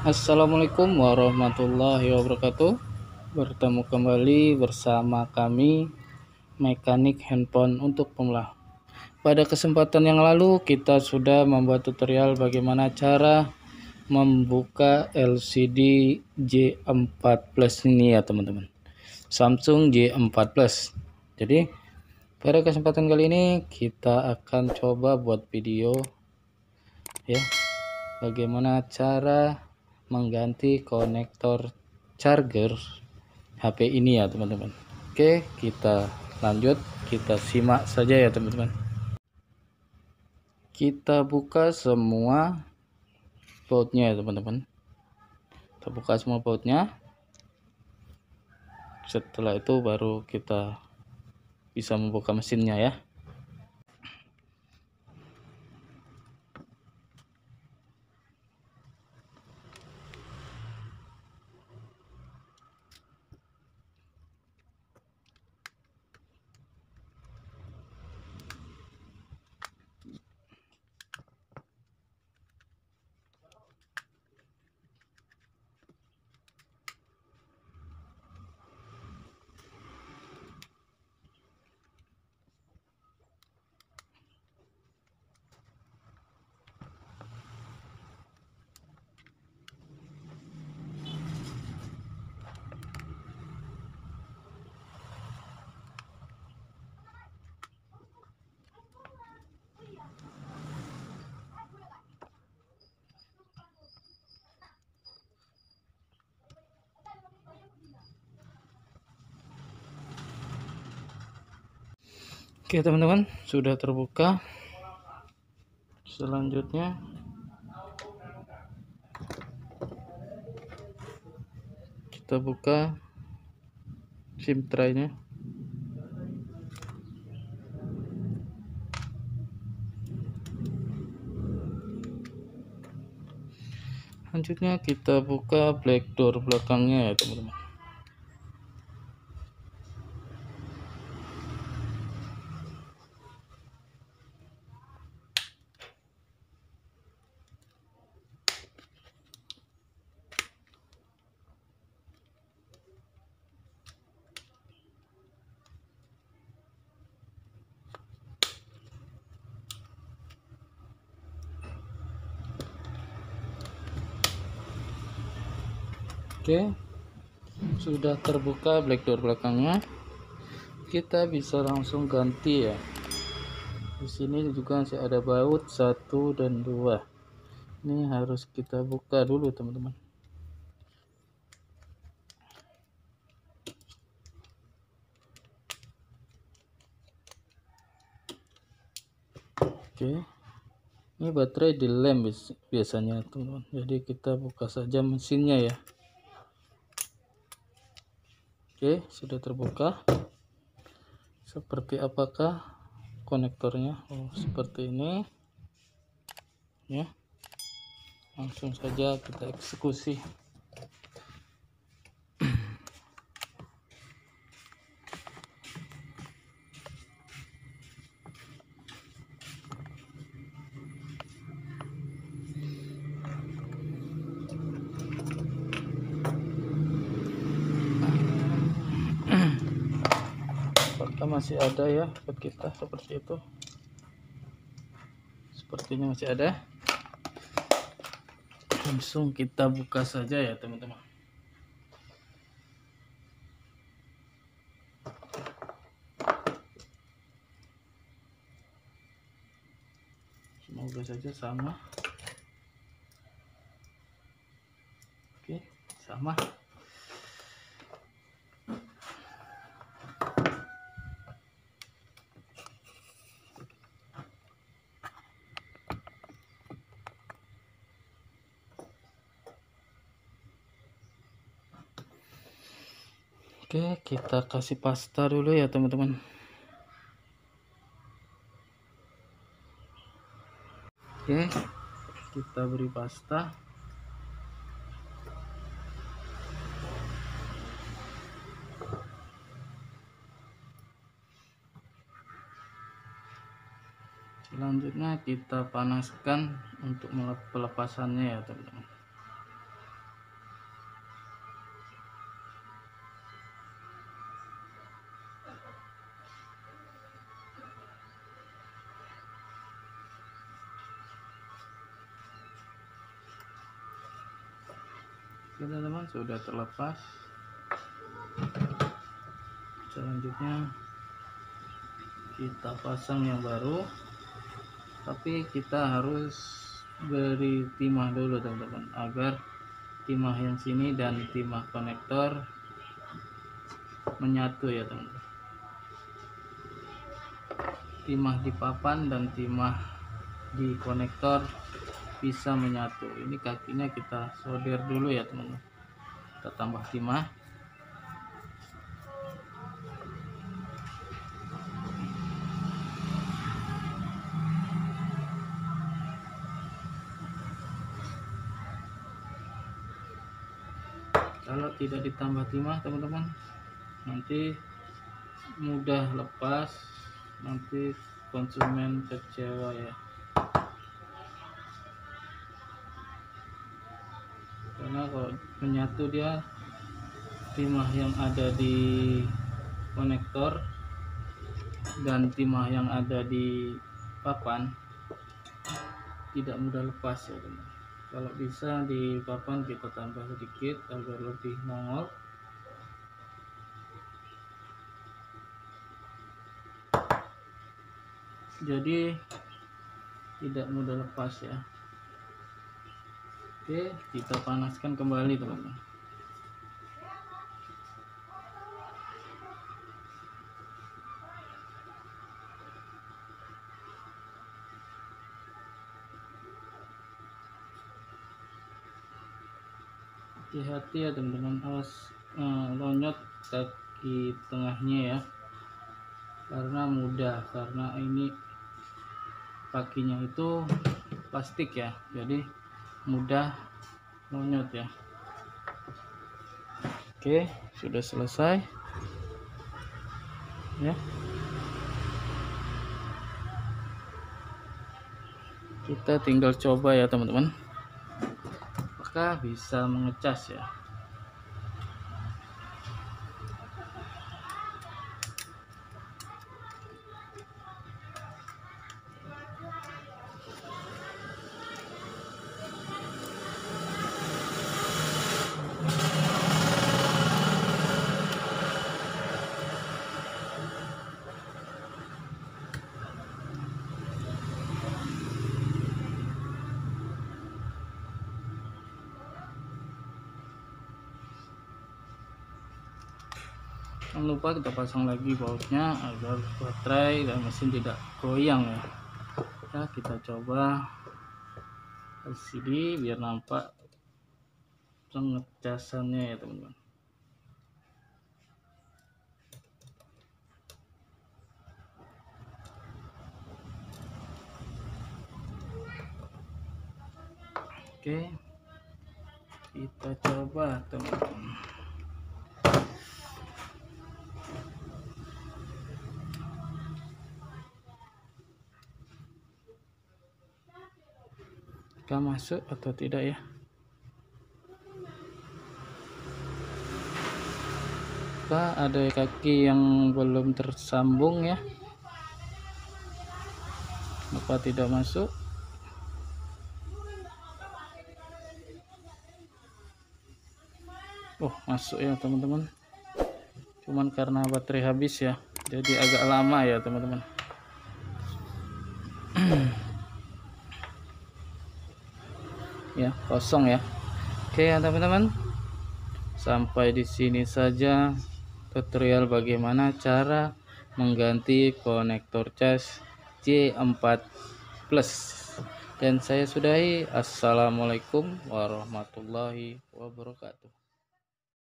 Assalamualaikum warahmatullahi wabarakatuh. Bertemu kembali bersama kami mekanik handphone untuk pemula. Pada kesempatan yang lalu kita sudah membuat tutorial bagaimana cara membuka LCD J4 Plus ini ya teman-teman. Samsung J4 Plus. Jadi pada kesempatan kali ini kita akan coba buat video ya, bagaimana cara mengganti konektor charger HP ini ya teman-teman. Oke, kita lanjut, kita simak saja ya teman-teman. Kita buka semua bautnya ya teman-teman. Kita buka semua bautnya. Setelah itu baru kita bisa membuka mesinnya ya. Oke teman-teman, sudah terbuka. Selanjutnya kita buka SIM tray-nya. Selanjutnya kita buka black door belakangnya ya teman-teman. Oke, sudah terbuka black door belakangnya. Kita bisa langsung ganti ya. Di sini juga masih ada baut 1 dan 2. Ini harus kita buka dulu teman-teman. Oke. Ini baterai dilem biasanya teman-teman. Jadi kita buka saja mesinnya ya. Oke, sudah terbuka. Seperti apakah konektornya? Oh, seperti ini. Ya. Langsung saja kita eksekusi. Apakah masih ada ya buat kita seperti itu? Sepertinya masih ada. Langsung kita buka saja ya teman-teman. Semoga saja sama. Oke, sama. Oke, kita kasih pasta dulu ya teman-teman. Oke, kita beri pasta. Selanjutnya kita panaskan untuk pelepasannya ya teman-teman. Oke teman-teman, sudah terlepas. Selanjutnya kita pasang yang baru, tapi kita harus beri timah dulu teman-teman, agar timah yang sini dan timah konektor menyatu ya teman-teman. Timah di papan dan timah di konektor bisa menyatu. Ini kakinya kita solder dulu ya teman-teman. Kita tambah timah. Kalau tidak ditambah timah teman-teman, nanti mudah lepas, nanti konsumen kecewa ya, karena kalau menyatu dia, timah yang ada di konektor dan timah yang ada di papan tidak mudah lepas ya teman. Kalau bisa di papan kita tambah sedikit agar lebih nongol. Jadi tidak mudah lepas ya. Oke, kita panaskan kembali teman-teman. Hati-hati ya teman-teman, awas lonyot kaki tengahnya ya, karena mudah, karena ini kakinya itu plastik ya, jadi mudah lonyot ya. Oke, sudah selesai ya. Kita tinggal coba ya teman-teman, apakah bisa mengecas ya. Jangan lupa kita pasang lagi bautnya agar baterai dan mesin tidak goyang ya. Ya, kita coba LCD biar nampak pengecasannya ya teman-teman. Oke, kita coba teman-teman. Masuk atau tidak ya. Ada kaki yang belum tersambung ya, apa tidak masuk. Oh, masuk ya teman-teman, cuman karena baterai habis ya, jadi agak lama ya teman-teman. Ya, kosong ya. Oke ya teman-teman, sampai di sini saja tutorial bagaimana cara mengganti konektor cas J4 Plus, dan saya sudahi. Assalamualaikum warahmatullahi wabarakatuh.